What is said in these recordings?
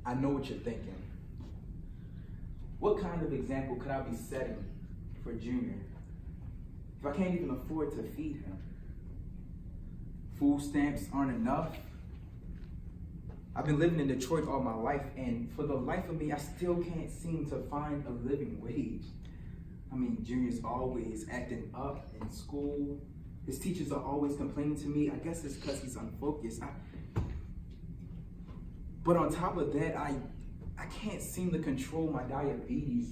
I know what you're thinking. What kind of example could I be setting for Junior if I can't even afford to feed him? Food stamps aren't enough. I've been living in Detroit all my life, and for the life of me, I still can't seem to find a living wage. I mean, Junior's always acting up in school. His teachers are always complaining to me. I guess it's because he's unfocused. But on top of that, I can't seem to control my diabetes.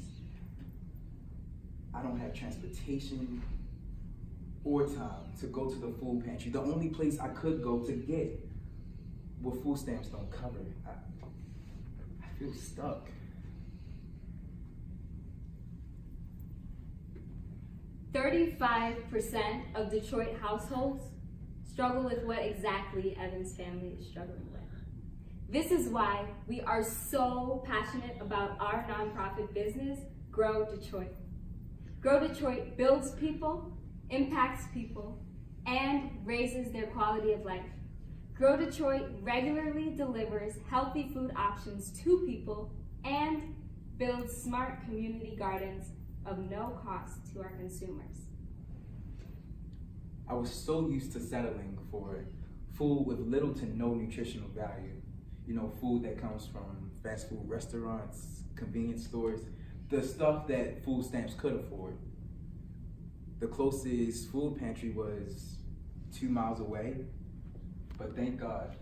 I don't have transportation or time to go to the food pantry. The only place I could go to get what food stamps don't cover. I feel stuck. 35% of Detroit households struggle with what exactly Evan's family is struggling with. This is why we are so passionate about our nonprofit business, Grow Detroit. Grow Detroit builds people, impacts people, and raises their quality of life. Grow Detroit regularly delivers healthy food options to people and builds smart community gardens of no cost to our consumers. I was so used to settling for food with little to no nutritional value. You know, food that comes from fast food restaurants, convenience stores, the stuff that food stamps could afford. The closest food pantry was 2 miles away, but thank God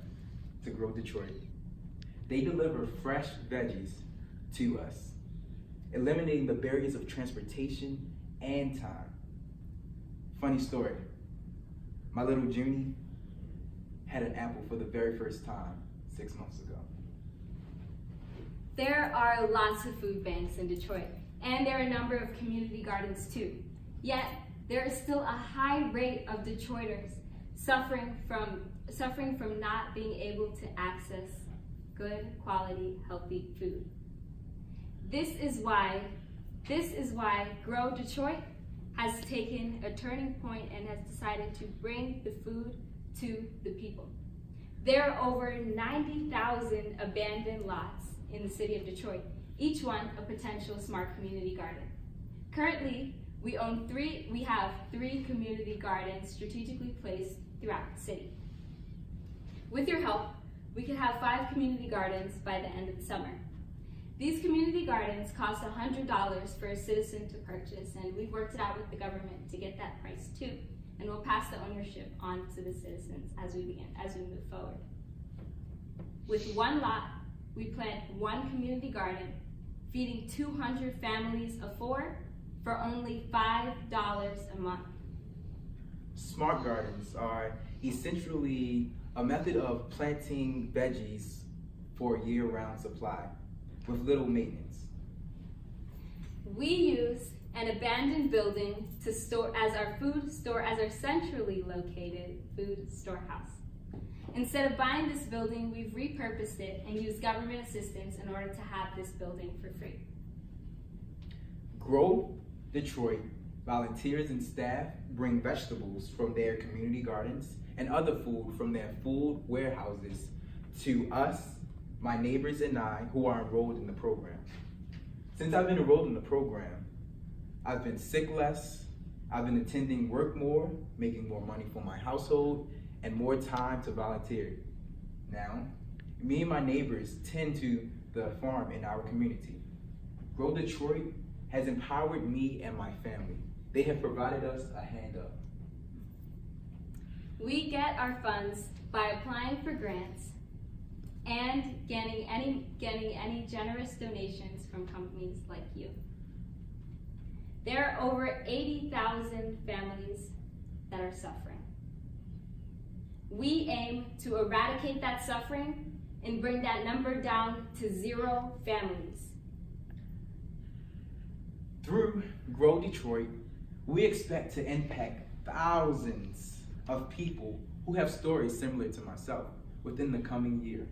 to Grow Detroit. They deliver fresh veggies to us, eliminating the barriers of transportation and time. Funny story, my little Junie had an apple for the very first time 6 months ago. There are lots of food banks in Detroit, and there are a number of community gardens too. Yet, there is still a high rate of Detroiters suffering from not being able to access good quality, healthy food. This is why Grow Detroit has taken a turning point and has decided to bring the food to the people. There are over 90,000 abandoned lots in the city of Detroit, each one a potential smart community garden. Currently, we have three community gardens strategically placed throughout the city. With your help, we could have 5 community gardens by the end of the summer. These community gardens cost $100 for a citizen to purchase, and we've worked it out with the government to get that price too. And we'll pass the ownership on to the citizens as we move forward. With one lot, we plant 1 community garden, feeding 200 families of 4 for only $5 a month. Smart gardens are essentially a method of planting veggies for a year-round supply with little maintenance. We use an abandoned building to store as our centrally located food storehouse. Instead of buying this building, we've repurposed it and used government assistance in order to have this building for free. Grow Detroit volunteers and staff bring vegetables from their community gardens and other food from their food warehouses to us, my neighbors and I, who are enrolled in the program. Since I've been enrolled in the program, I've been sick less, I've been attending work more, making more money for my household, and more time to volunteer. Now, me and my neighbors tend to the farm in our community. Grow Detroit has empowered me and my family. They have provided us a hand up. We get our funds by applying for grants and getting any generous donations from companies like you. There are over 80,000 families that are suffering. We aim to eradicate that suffering and bring that number down to 0 families. Through Grow Detroit, we expect to impact thousands of people who have stories similar to myself within the coming year.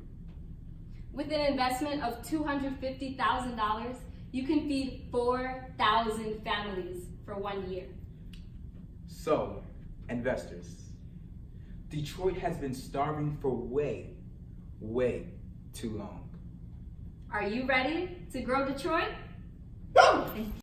With an investment of $250,000, you can feed 4,000 families for 1 year. So, investors, Detroit has been starving for way too long. Are you ready to grow Detroit?